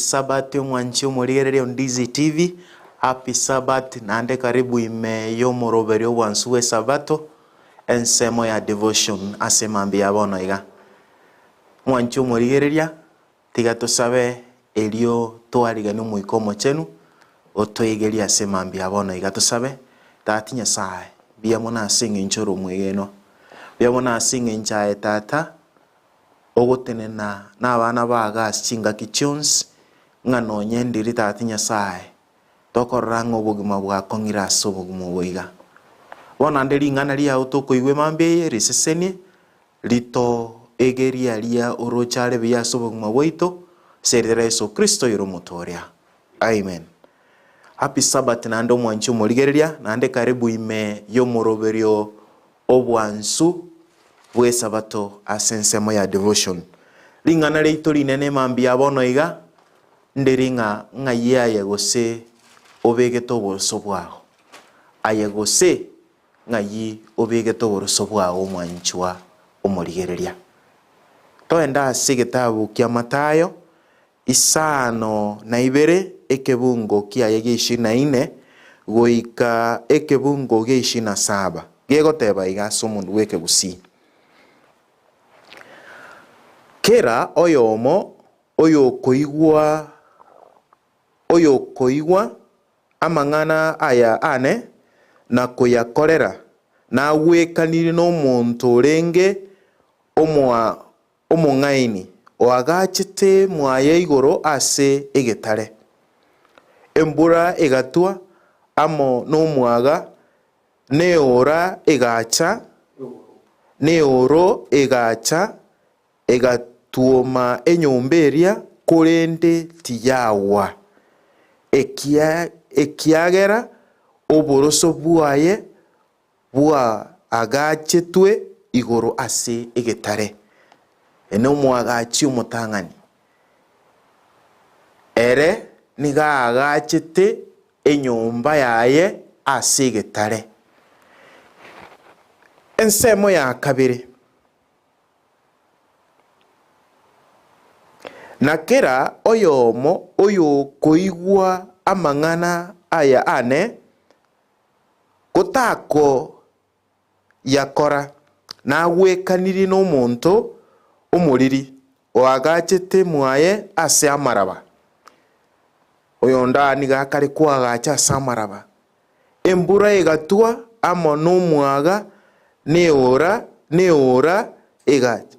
Sabbath mwanchi omurigerere on Dizzy TV. Happy Sabbath nande karibu ime yomoroberio wansuwe sabato ensemo ya devotion asemambi abono iga. Mwanchi omurigereria tiga tusabe elio twarigani omoiko chenu otoigeria asemambi abono iga tusabe tati Nyasaye biamona singa inchoro mwegeno biamona singa inchae tata ogotenena n'abana baga singa kichons ngano nyendiri tati Nyasaye tokoranga obogima bwa kongira sobogimo boiga bona nderi ngana ria utokoigwe mambe riseseni lito egeria ria orochare bya sobogimo boito serera Yesu Kristo yiromotoria. Amen. Happy Sabbath nando mwanchi omurigereria nande karibu ime yomoroberio obwansu bwe sabato asensemo ya devotion. Lingana leito linene mambi abono iga nderinga ngaya yegose obegeto boroso bwaho. Ayegose ngayi obegeto boroso bwaho mwanchwa omurigereria. Toenda sigetabu kya Matayo isano na ibere ekebungo kia yegishi na ine goika ekebungo gishi na saba gegoteba iga somundu weke gusi kera oyomo oyo koigwa amang'ana aya ane na kuyakorera na wekaniri no muntu renge omong'aini oagachete mwaye igoro ase egetare embura egatua amo n'omwaga neora egacha neoro egacha egatuoma enyomberia korende tiyawa ekiagera oboroso bwaye bwa agachetwe igoro ase egetare ene omwagachi omotang'ani ere niga agachete enyomba yaye ase egetare. Ensemo ya kabiri nakera oyomo oyo koigwa amang'ana aya ane kotako yakora nagwekaniri n'omonto omoriri oagachete mwaye ase amaraba oyo ndani gakare kwagacha ase amaraba embura egatua amo n'omwaga neora egacha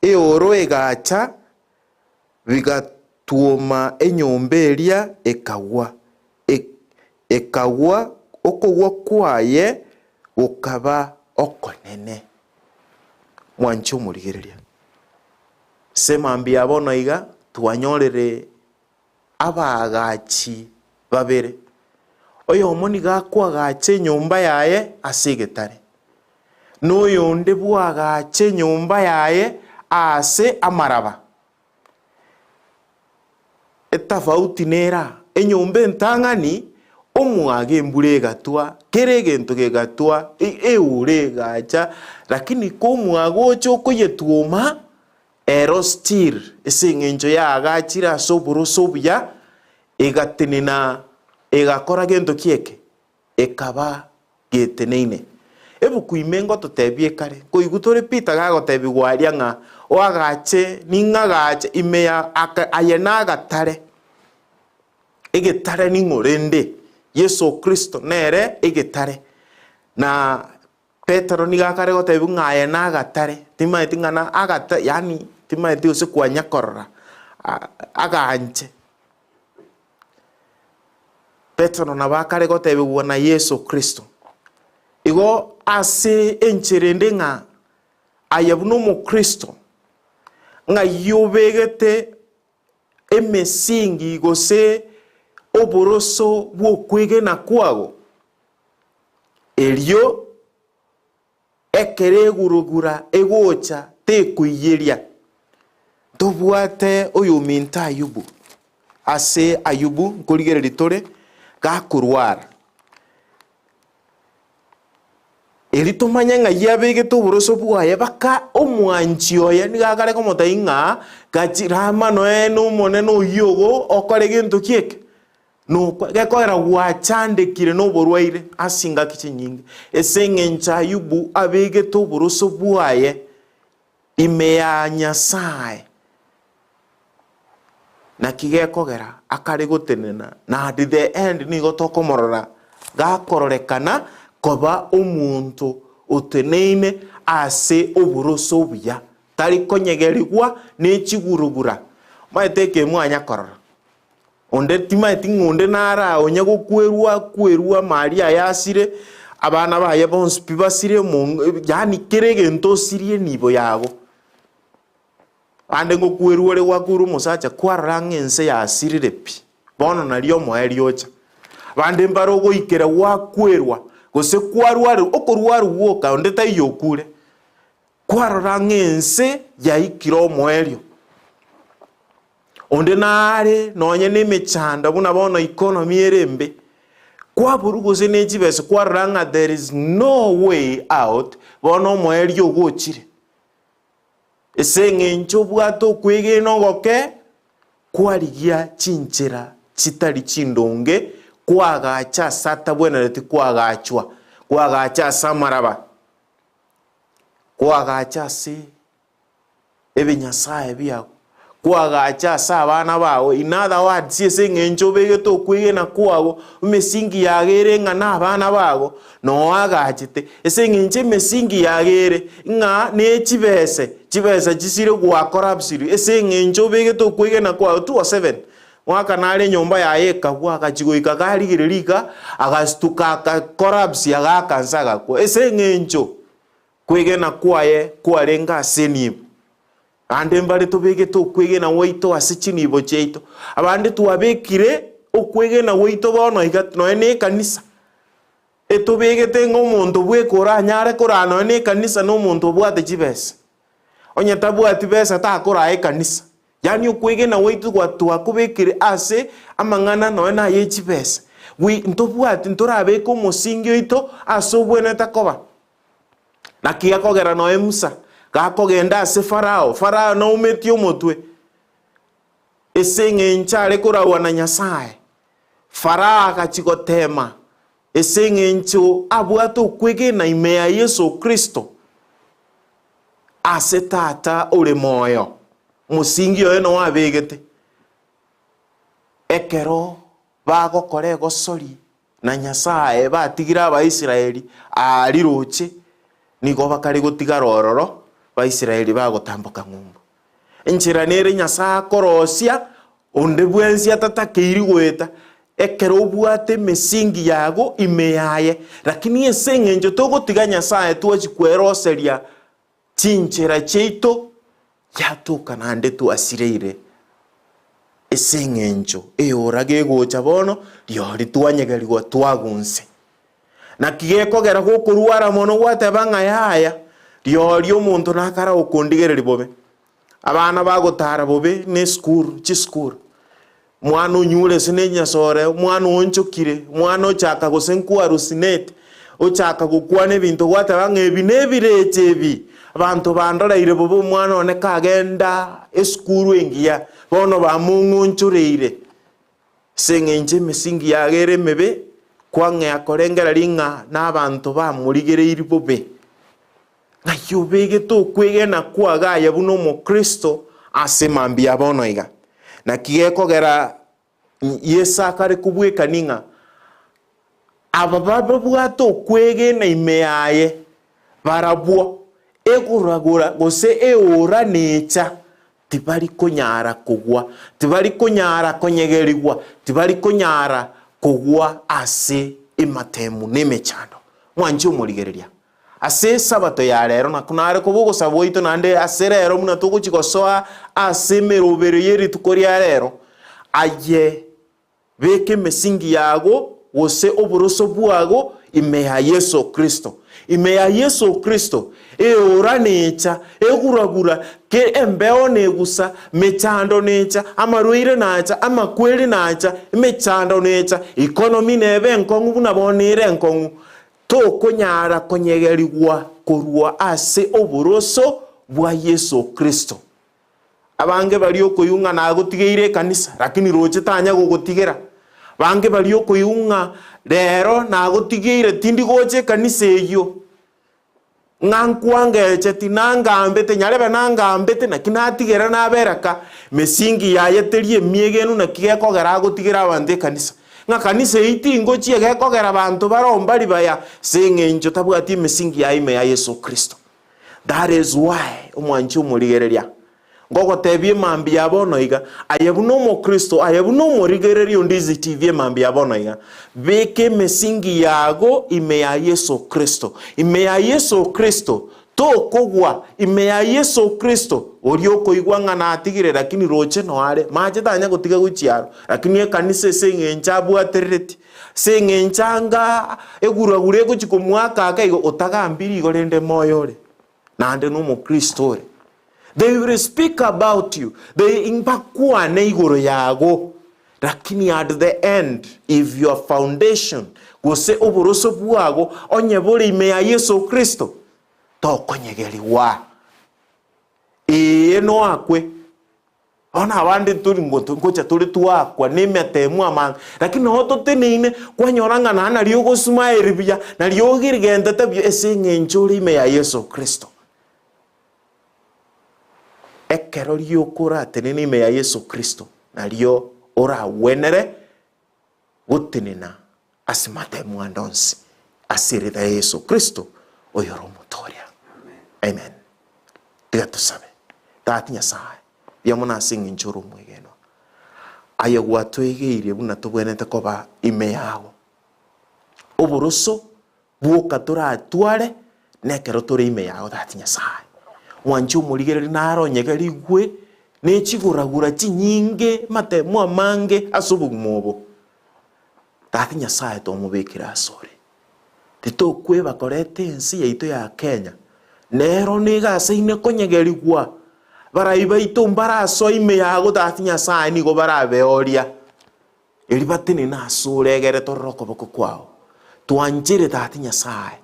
eoro egacha bigatuoma enyomberia ekagwa okogwa kwaye okaba okonene mwanchi omurigereria semambi abono iga twanyorere abagachi babere oyo omoni gakwagacha enyomba yaye ase egetare n'oyo onde bwagacha enyomba yaye ase amaraba etafauti nera enyomba entang'ani omwaga embura egatua kere egento gegatua eure egacha lakini ko omwaga oche okoyetuoma ero still ase eng'encho yaagachire ase oboroso obuya egatenena egakora gento kieke ekaba geteneine ebuku imengo totebie kare koigu tore Peter gagotebi gwaria ng'a oagache ning'agache imeya ayena agatare egetare ning'orende Yesu Kristo nere egetare na Petero nigakare gotebi ng'ayena agatare timaeti ng'ana agata yani timaeti ose kwanyakorora aganche Petero nabakare gotebi gwana Yesu Kristo igo ase encherende ng'a ayabuno mo Kristo ng'a yobegete emesingi gose oboroso bwokwegena kwago elio ekere gurugura egocha tekuiyeria tobwate oyo minta Ayubu ase Ayubu nkorigereri tore gakurwara tumanya nga yabege to boroso bwaye baka omwanchi oye nigakare komotainga gachirama no eno monene oyogo okore gintu kieke no gekoera gwachandekire no borwaire asinga kichinyingi eseng'encha Ayubu abege to boroso bwaye ime ya Nyasaye na kigekogera akare gotenena na at the end nigo tokomorora gakororekana koba omuntu uteneine ase oboroso buya tari konyegerigwa n'echigurugura maiteke mwanya korora onde timaiti ngonde nara onye kwerua Maria yasire abana baye bonse pibasire yani kerege ntosirie nibo yago ande ngokwerua re wakuru musacha kwarangense yasirire pi bono nalio moeriocha bande mbarogo ikera wakwerwa gose kwarwari okorwaru woka onde tayokure kwarangense yaikiro moerio onde nare nonye nemechanda buna bono economy erembe kwa burugose nejibese kwaranga there is no way out bono moerio gochire eseng'encho bwato kwege nogoke kwarigia chinchera chitari chindonge kwagacha sata bwenereti kwagacha samaraba kwagacha si ebinyasaye biago kwagacha sa abana bawe in other words eseng'encho bege to kwege na kwago mesingi yagere nga na abana bago no agachite eseng'enche mesingi yagere nga ne chibese chisire gwa corruption eseng'encho bege to kwege na kwago 207 mwaka nare nyomba ya eka gwaka chigoika garigirika agastuka ka corruption agakansaga ko eseng'encho kwege na kwaye kwarenga senibu ande mbare tubege to kwege na waito asichinibo cheito abande tuabekire okwege na waito bono igat no ene kanisa etubege tengo muntu bwekora nyare korano ene kanisa no muntu bwate chibese onye tabwati besa ta kora e kanisa yani okwege na waito kwa tuakubekire ase amangana no ena ye chibese wi ntobwati ntorabe ko musingi oito asobwene takoba nakia kogera no emusa gakogenda ase Farao no umetio omotwe eseng'encha are korawa na Nyasaye Farao agachigotema eseng'encho abwate okwege na ime ya Yesu Kristo ase tata ore moyo musingi oyo no wabegete ekero bagokore gosori na Nyasaye batigira Abaisiraeli ariroche nigo bakari gotiga rororo Baisiraeli bagotambuka ng'umbu enchera nere Nyasaye korosia onde bwensi atatakeiri gweta ekero bwate mesingi yago imeyaye lakini eseng'encho togotiga Nyasaye twachikweroseria chinchera cheito yatuka nande twasireire eseng'encho eorage gocha bono riori twanyegerigwa twagunse na kigekogera gokorwara mono gwatebanga yaya riori omonto nakara okondigereri bobe abana bagotara bobe ne school mwana onyure sine nyasore mwana onchokire mwana ochaka gosenku arusinate ochaka gukwana ebinto gwatebanga ebi nebireche ebi abantu bandoreire bobe mwana one kagenda eskuru engiya bono bamungunchureire seng'enche mesingi yagere mebe kwange akorengera ringa n'abantu bamurigereire bobe ngayobege to kwege na kwagaya buno mo Kristo asemambia bono iga na kigekogera Yesa kare kubweka ninga abababa bwato kwege na imeaye barabwo eguragura gose eora necha tibari konyara kugwa tibari konyara konyegerigwa tibari konyara kugwa ase imatemu nemechano mwanjo murigereria ase sabato ya rero na kunare kubugo saboito nande ase rero muna tuguchikosoa ase merobere yeri tukoria rero aye beke mesingi yago wose oburoso bwago imeya Yesu Kristo imeya Yesu Kristo eora necha eguragura ke embeo negusa mechando necha amaruire nacha amakweli nacha mechando necha economy nebe enkongu buna bonire enkongu to konyara konyegerigwa korwa ase oboroso bwa Yesu Kristo. Abange bari okuyunga na gutigeire kanisa lakini roche tanya gugutigera. Bange bari okuyunga rero na gutigeire tindi goche kanisa eyo. Ngankwangeche tinangambete nyarebe nangambete na kinatigera na beraka mesingi yayeterie miegenu na kigekogera gutigera abande kanisa. Nga kanisa iti ngochi egekogera abantu baromba libaya sengenjo tabwati mesingi ya ime ya Yesu Kristo. That is why omwanchi omurigereria ngogo tebie mambi yabono iga ayebuno mo Kristo ayebuno mo rigereria Ndizi TV mambi yabono iga beke mesingi yago ime ya Yesu Kristo. Ime ya Yesu Kristo to kogwa ime ya Yesu Kristo orioko igwanga na atigire lakini roche no are maje tanya gutiga guchiaro lakini kanisa sengencha abwatereti sengenchanga eguragure guchikomwaka akaigo otagambiri igorende moyore nande no mo Kristo. They will speak about you. They impakwa na igoro yago. Lakini at the end, if your foundation gose oboroso bwago onyebore ime ya Yesu Kristo to konyegeriwa no akwe ona abandi turi ngocha turi tuakwa nimetemu amanga lakini hoto tenine kwanyoranga na riyo gosuma eribya na riyo girigenda tabyo esengenchuri ime ya Yesu Kristo. Ekero riyo kura tenene ime ya Yesu Kristo na riyo ora wenere gutinina asimate mwandonsi asiri da Yesu Kristo oyoro mutoria. Amen. Tiga tusabe tatinya sae yamuna singi nchuru mwegeno aya gwatwegeire buna tubwenete koba ime yago oboroso buoka turatware nekero turi ime yago tatinya sae wanchu murigereri naro nyegerigwe nechiguragura chinyinge matemu amange asubugumobo tatinya sae to mubekira asore tito kweba korete ensi yaito ya Kenya nero niga seine konyegerigwa baraiba ito mbaraso ime yago tatinya sae nigo barabeoria elibatini na asure egere toroko boko kwao tuanjire tatinya sae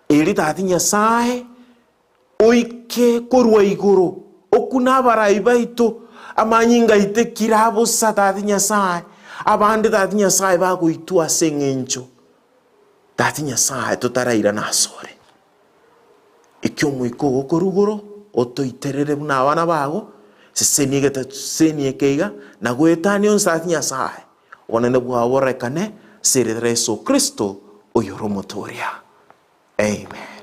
eli tatinya sae oike korwa igoro okuna baraiba ito amanyinga ite kirabo satatinya sae abande tatinya sae baguitua sengencho tatinya sae tutaraira na asore ikyo muiko gokorugoro otoiterere buna abana bago seniekeiga na gwetani on tatinya sae onene bwaborekane siri Yesu Kristo oyoro mutoria. Amen.